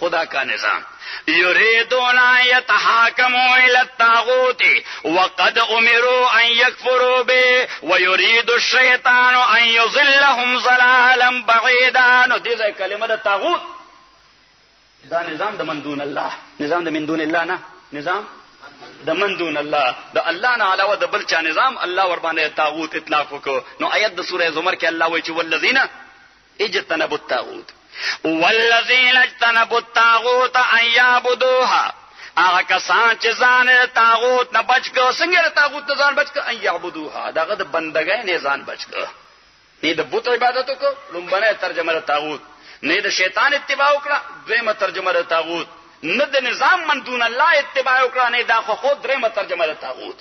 خدا کا نظام یریدون یتحاکموا الی الطاغوت وقد امروا ان یکفروا به ويريد الشیطان ان یضلهم ضلالا بعیدا نو دې کلمه د طاغوت دا نظام د من دون الله، نظام د من دون الله نه، نظام د من دون الله، د الله نه علاوه د بل چا نظام الله ور باندې طاغوت اطلاق وکړو. نو آیت د سوره زمر کې الله وایي چې والذین اجتنبوا الطاغوت، والذین اجتنبوا الطاغوت ان یعبدوها، هغه کسان چې ځان طاغوت نه بچ کړو. څنګه طاغوت نه ځان بچ کړو؟ ان یعبدوها، دغه د بندګۍ نه ځان بچ کړو. نه د بت عبادت وکړو، لومبنه ترجمه د طاغوت، نه د شیطان اتباع وکړه، دویمه ترجمه د طاغوت، نه د نظام من دون الله اتباع وکړه، نه دا خود دریمه ترجمه د طاغوت.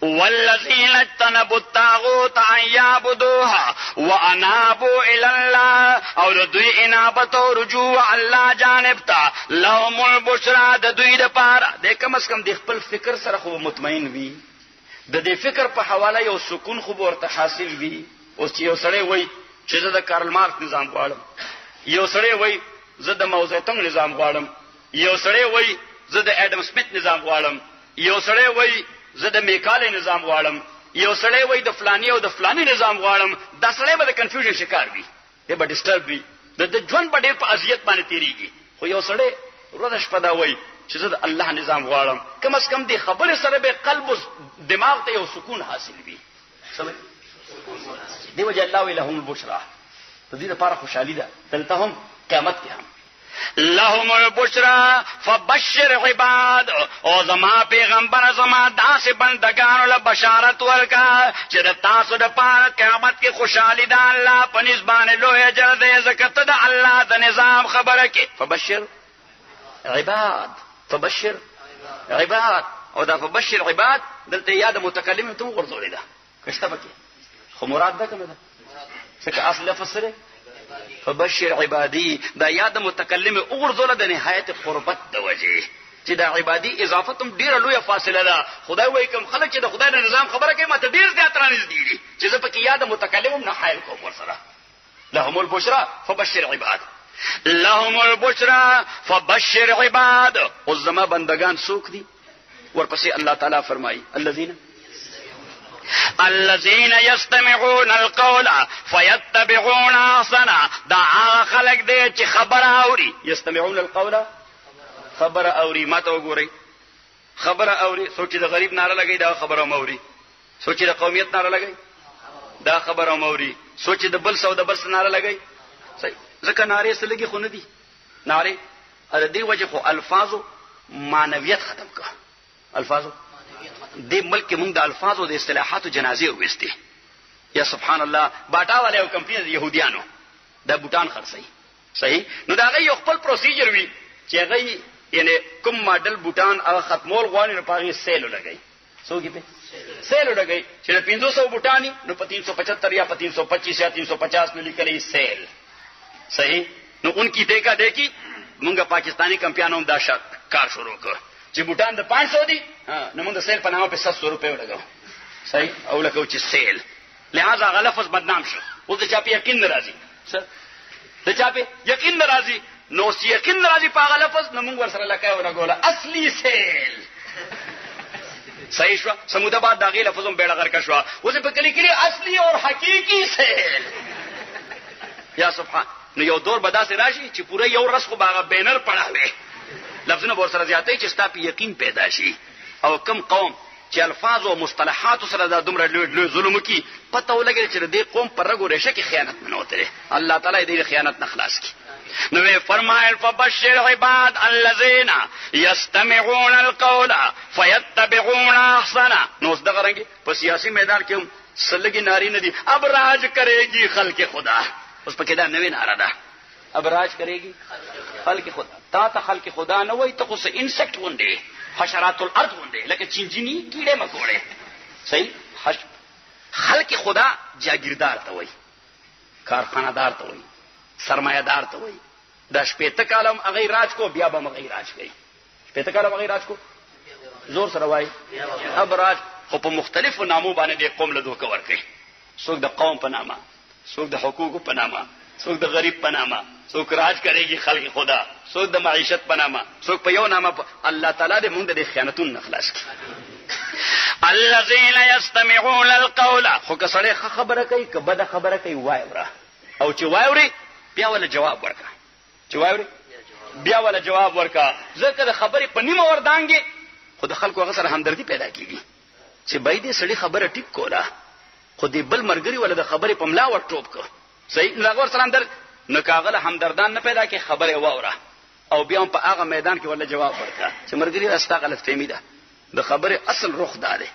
والذین اجتنبوا الطاغوت ان یعبدوها وانابوا الی الله، او د دوی انابت او رجوع الله جانب ته، لهم البشرا، د دوی دپاره د کم از کم د خپل فکر سره خو مطمئن وي، د دې فکر په حواله یو سکون خو ورته حاصل وي. اوس چې یو سړی وایي چې زه د کارل مارکس نظام غواړم، یو سړی وایي زه د ماو زیتونګ نظام غواړم، یو سړی وایي زه د اډم سمیت نظام غواړم، یو سړی وایي زه د میکاله نظام غواړم، یو سړی وایي د فلانی او د فلانی نظام غواړم. دا سړی به د کنفیوژن شکار وي، دی به ډسټرب وي، د ژوند به ډېر په اذیت باندې تېرېږي. خو یو سړی ورځ شپه دا وایي چې زه د الله نظام غواړم، کم از کم دې خبرې سره به قلب او دماغ ته یو سکون حاصل وي. دی وجه الله وی لهم البشرا، د دې لپاره خوشحالي ده دلته هم قیامت کې هم. لهم البشرا فبشر عباد، او زما پیغمبر زما داسې بندگانو له بشارت ورکا چې د تاسو د پاره قیامت کې خوشحالي ده. الله په نسبانه لوی اجر دی ځکه ته د الله د نظام خبره کې. فبشر عباد، فبشر عباد، او دا فبشر عباد دلته یاد متکلم ته ورزولې ده کشته پکې، خو مراد ده کومه ده؟ څنګه اصل لفظ سره فبشر عبادی، دا یاد متکلم وګرځول د نهایت قربت د وجه چې دا عبادی اضافتم ډیره لویه فاصله ده. خدای وایي کوم خلک چې د خدای د نظام خبره کوي ماته ډیر زیات رانږدې دي چې زه پکې یاد متکلم نه حایل کوم ورسره. لهم البشرا فبشر عباد، لهم البشرا فبشر عباد. او زما بندگان څوک دي؟ ورپسې الله تعالی فرمایي الذين يستمعون القول فيتبعون احسنه، دا هغه خلک دي چې خبره اوري. يستمعون القول، خبره اوري. ماته وګورئ، خبره اوري. سوچ د غریب ناره لګي دا خبره موري، سوچ د قومیت ناره لګي دا خبره موري، سوچ د بل سو د بل ناره لګي. صحیح، ځکه ناره سره لګي خو نه دي ناره د دې وجه خو الفاظو معنویت ختم کا. الفاظو دې ملک کې موږ د الفاظو د اصطلاحاتو جنازې وېستې. یا سبحان الله، باټا والے او کمپنی د يهوديانو د بوتان خرڅي. صحیح، نو دا غي خپل پروسیجر وی چې غي یعنی کوم ماډل بوتان هغه ختمول غواړي نو پاغي سیل لګي. سوګي په سیل لګي چې 500 بوتانی نو په 375 یا په 325 یا 350 نو لیکلي سیل. صحیح، نو انکی دیکھا دیکھی مونږه پاکستانی کمپیانو دا شک کار شروع کړ چې بوتان د 500 دي، نو موږ سیل په نامه په 700 روپے ولګاو. صحیح، او لکه چې سیل، لہذا غلفظ بدنام شو. او د چا په یقین ناراضي، د چا په یقین ناراضي، نو چې یقین ناراضي په غلفظ نو موږ ورسره لکه ورغوله اصلي سیل. صحیح شو، سموده بعد دا غي لفظم بیڑا غر کا شو. اوس په کلی کلی اصلي او حقيقي سیل. یا سبحان، نو یو دور بدا سے راشي چې پوره یو رس خو باغ بینر پړاوي، لفظونه ور سره زیاتې چې ستا په یقین پیدا شي. او کم قوم چې الفاظ او مصطلحات سره دا دومره لوی ظلم کوي، پته ولګي چې دې قوم پر رګو ریشه کې خیانت منوته. الله تعالی دې خیانت نه خلاص کړي. نو فرمایل فبشر عباد الذين يستمعون القول فيتبعون احسنه. نو دغه رنګي په سیاسي میدان کې هم سلګي ناری نه دي، اب راج کرے گی خلق خدا. اوس پکې دا نوې ناره ده، اب راج کرے گی خلق خدا. تا ته خلق خدا نه وای، ته خو سه انسیکټ وندې، حشرات الارض وندې، لکه چنجنی کیڑے مکوڑے. صحیح، خلق خدا جاگیردار ته وای، کارخانه دار ته وای، سرمایه دار ته وای. دا شپېته کالم هغه راج کو، بیا به هغه راج کوي. شپېته کالم هغه راج کو، زور سره وای اب راج. خو په مختلفو نامو باندې د قوم له دوکه ورکړي. څوک د قوم په نامه، څوک د حقوقو په نامه، څوک د غریب په نامه، څوک راج کړيږي خلق خدا، څوک د معیشت په نامه، څوک په یو نامه. الله تعالی دې موږ د خیانتونو نه خلاص کړي. الذين يستمعون القول، خو که سړی خبره کوي که بده خبره کوي وایوره، او چې وایوري بیا ول جواب ورکړه. چې وایوري بیا ولا جواب ورکا ځکه د خبرې په نیمه وردانګي خو د خلکو هغه سره همدردي پیدا کیږي چې بای دې سړی خبره ټیک کوله خو دې بل مرګري ولا د خبرې په ملا ور ټوپ کو صحیح لغور سره همدرد نو کاغله همدردان نه پیدا کی خبره واوره او بیا په هغه میدان کې ولا جواب ورکا چې مرګري راستا غلط فهمي ده د خبره اصل رخ ده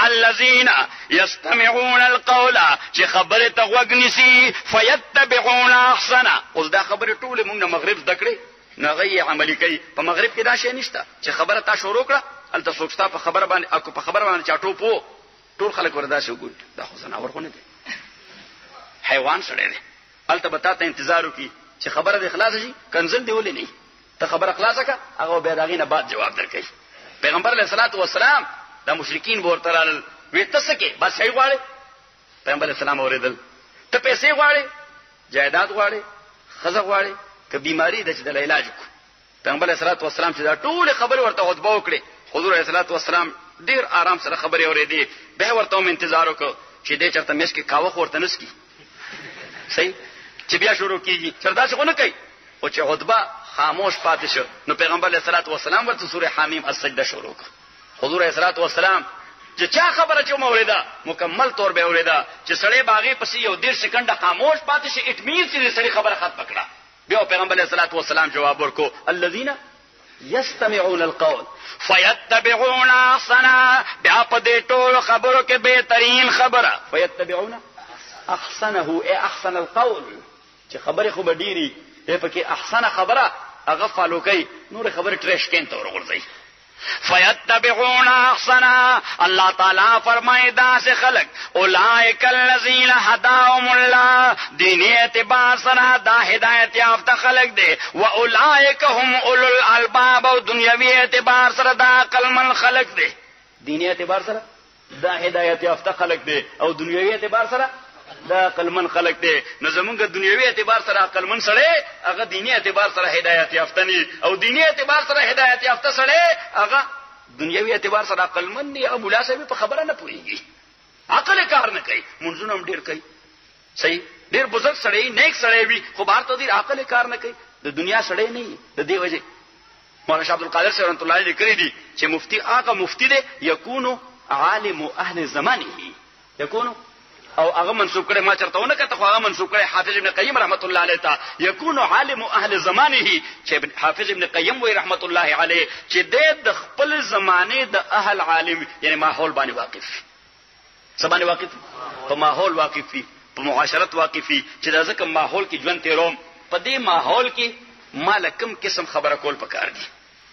الذين يستمعون القول چې خبره ته وګنسي فيتبعون احسنه اوس دا خبره ټول موږ مغرب ذکرې نغي عملي کوي په مغرب کې دا شی نشته چې خبره تا شروع کړه الته سوکستا په خبره باندې اكو په خبره باندې چاټو پو ټول خلک وردا شو ګور دا خو زناور خو نه دي حیوان سره دي الته بتا ته انتظار وکي چې خبره د اخلاص شي کنزل دی ولې نه ته خبره خلاصه کا هغه به داغینه بعد جواب درکې پیغمبر علیه الصلاۃ والسلام دا مشرکین ورترال وې تسکه بس هی غواړي پیغمبر علیه السلام اوریدل ته پیسې غواړي جائیداد غواړي خزه غواړي که بیماری د علاج کو پیغمبر علیه الصلاۃ والسلام چې دا ټول خبره ورته خطبه وکړي حضور علیه الصلاۃ والسلام ډیر آرام سره خبره اوریدي به ورته انتظار وکړو چې دې چرته مېش کې کاوه خورته نسکی صحیح چې بیا شروع کیږي چردا څه نه کوي او چې خطبه خاموش پاتې شو نو پیغمبر علیه الصلاۃ والسلام ورته سوره حمیم السجده شروع کړ حضور علیه الصلاۃ والسلام چې چا خبره چې موریدا مکمل طور به اوریدا چې سړی باغې پسې یو 1.5 سکند خاموش پاتې شي اټ مینز چې سړی خبره خط پکړه بیا پیغمبر علیه الصلاۃ والسلام جواب ورکو الذين يستمعون القول فيتبعون احسنه بیا په دې ټول خبرو کې بهترین خبره فيتبعون احسنه اي احسن القول چې خبره خو بديري پکې احسن خبره هغه فالو کوي نور خبره ټریش کین ته ورغورځي فیتبعون احسنا الله تعالی فرمایي دا سه خلق اولئک الذین هداهم الله دینی اعتبار سره دا هدایت یافته خلق دي و اولئک هم اولو الالباب او دنیوي اعتبار سره دا عقل من خلق دي دینی اعتبار سره دا هدایت یافته خلق دي او دنیوي اعتبار سره دا عقل من خلق دي نو زمونږ دنیوي اعتبار سره عقل من سره هغه دینی اعتبار سره هدایت یافته ني او دینی اعتبار سره هدایت یافته سره هغه دنیوي اعتبار سره عقل من ني ابو لاسه په خبره نه پويږي عقل کار نه کوي منځونه هم ډیر کوي صحیح ډیر بزرګ سړی نیک سړی وي خو بار ته ډیر عقل کار نه کوي د دنیا سړی نه د دې وجه مولانا شاه عبد القادر صاحب رحمت الله علیه کړی دي چې مفتی هغه مفتی دی یکونو عالم اهل زمانه یکونو او هغه منسوب کړي ما چرته ونه کته خو هغه منسوب کړي حافظ ابن قیم رحمت الله علیه تا یکون عالم اهل زمانه چې حافظ ابن قیم وی رحمت الله علیه چې د خپل زمانه د اهل عالم یعنی ماحول باندې واقف سبانه واقف په ماحول واقفي په معاشرت واقفي چې دا ځکه ماحول کې ژوند تیروم په دې ماحول کې مالکم قسم خبره کول پکار دي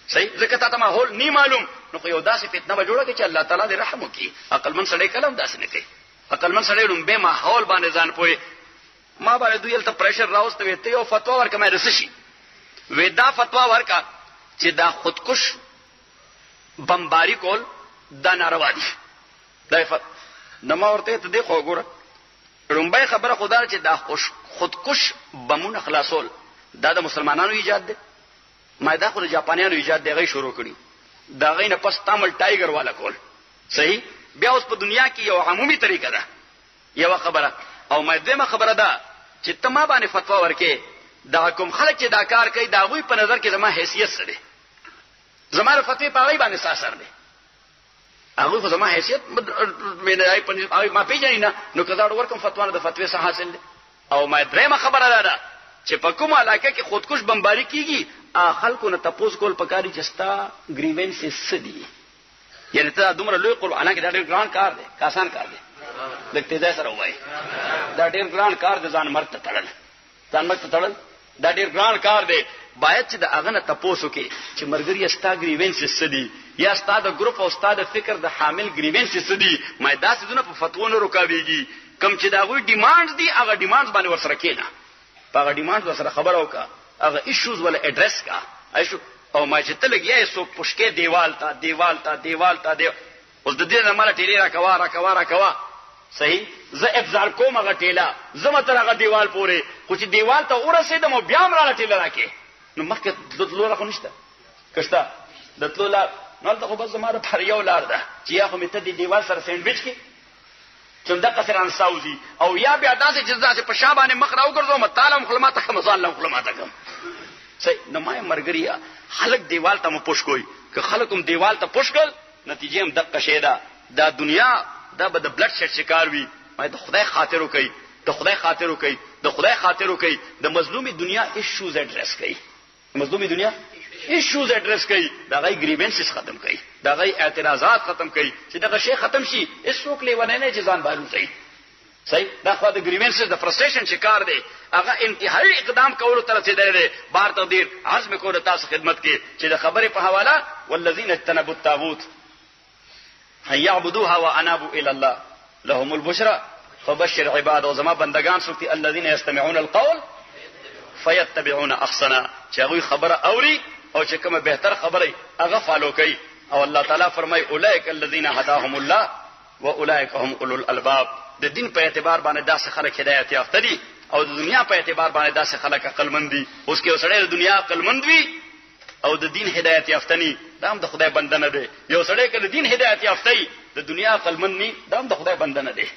صحیح ځکه تا ته ماحول نه معلوم نو خو یو داسې فتنه به جوړه کې چې الله تعالی دې رحم وکړي عقل من سړی کلم داسې نه کوي عقل من سړی روم به ماحول باندې ځان پوي ما باندې دوی ته پریشر راوسته وي ته یو فتوا ورکه مې رسشي ودا فتوا ورکا چې دا خودکش بمباری کول دا ناروا دي دا نما ورته ته دی خو ګوره رومبای خبره خدا چې دا خودکش بمون خلاصول دا د مسلمانانو ایجاد دی ما دا خو د جاپانیانو ایجاد دی غي شروع کړي دا غي نه پس تامل ټایګر والا کول صحیح بیا اوس په دنیا کې یو عمومي طریقه ده یو خبره او مېدمه خبره ده چې تما باندې فتوا ورکې دا کوم خلک چې دا کار کوي دا غوي په نظر کې زما حیثیت سره زما فتوی په غي باندې ساسر دي هغه خو زما حیثیت مې نه ما پیژنې نو کزاړ ورکم فتوا نه د فتوی څخه حاصل دي او مېدمه خبره ده چې په کومه علاقه کې خودکش بمباری کیږي خلکو نه تاسو کول پکاري چې ستا گریوینس سدي یعنی ته دومره لوی قرآن کې دا ډېر ګران کار دی آسان کار دی لکه ځای سره وای دا ډېر ګران کار دی ځان مرګ ته تړل دا ډېر ګران کار دی باید چې د هغه نه تاسو کې چې مرګري استا گریوینس سدي یا استا د ګروپ او استا د فکر د حامل گریوینس سدي مې داسې دونه په فتوونه رکاويږي کم چې دا غوي ډیماند دي هغه ډیماند باندې ورسره کېنه هغه ډیماند ورسره خبره وکا هغه ایشوز ولا اډریس کا ایشو او ما چې تلګیا سو پښکې دیوال تا اوس د دې نه مال ټیلی را کوا صحیح زه افزار کوم هغه ټیلا زما تر هغه دیوال پورې خو چې دیوال ته ورسېدم او بیا مراله ټیلا راکې نو مخکې د تلو را خو نشته کښتا د تلو لا نو ته خو بس زما پر یو لار ده چې یا خو مې ته دی دیوال سره سینډویچ کې چې دغه سره انساوزي او یا بیا داسې چې داسې په شا باندې مخ راو ګرځو متعاله مخلمات کوم ځان له مخلمات کوم صحیح نو ما مرګریا خلک دیوال ته مو پوش کوي که خلکم دیوال ته پوش کړ نتیجې هم دغه شی ده دا دنیا دا به د بلډ شیټ شکار وي ما د خدای خاطر وکي د خدای خاطر وکي د خدای خاطر وکي د مظلومي دنیا ایشوز اډریس کوي مظلومي دنیا ایشوز اډریس کوي دا غي گریوینسز ختم کوي دا غي اعتراضات ختم کوي چې دا شی ختم شي هیڅوک لیونه نه چې ځان بارو صحیح دا خو د گریوینسز د فرستریشن شکار دی هغه انتهایی اقدام کولو تر رسیدلی دی بار تقدیر عرض میکول تاسو خدمت کې چې د خبرې په حواله والذین اجتنبوا الطاغوت ان يعبدوها وانابوا الى الله لهم البشرى فبشر عباد او زما بندگان سو کې الذين يستمعون القول فيتبعون احسنه چې هغه خبره اوري او چې کومه بهتر خبره هغه فالو کوي او الله تعالی فرمای اولئک الذين هداهم الله واولئک هم اولو الالباب د دین په اعتبار باندې داسې خلک هدایت یافته دي او د دنیا په اعتبار باندې داسې خلک عقلمند دي اوس کې وسړی د دنیا عقلمند وي او د دین هدایت یافته ني دا هم د خدای بنده نه دی یو سړی کله دین هدایت یافته وي د دنیا عقلمند ني دا هم د خدای بنده نه دی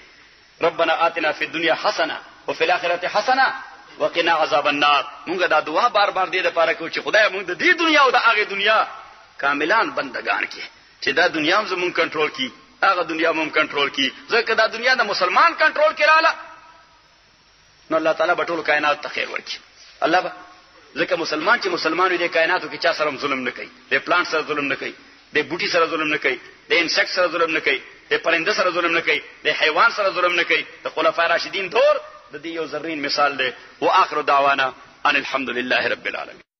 ربنا آتنا فی الدنيا حسنه وفي الاخره حسنه وقنا عذاب النار مونږه دا دعا بار بار دې لپاره کوو چې خدای مونږ د دې دنیا او د هغه دنیا کاملان بندگان کړي چې دا دنیا هم زمونږ کنټرول کړي هغه دنیا هم کنټرول کړي ځکه دا دنیا د مسلمان کنټرول کې رااله نو الله تعالی به ټول کائنات ته خیر ورکړي الله به ځکه مسلمان چې مسلمان وي د کائناتو کې چا سره ظلم نه کوي د پلانټ سره ظلم نه کوي د بوټي سره ظلم نه کوي د انسیکټ سره ظلم نه کوي د پرنده سره ظلم نه کوي د حیوان سره ظلم نه کوي د خلفای راشدین دور د دې یو زرین مثال دی واخر دعوانا ان الحمد لله رب العالمین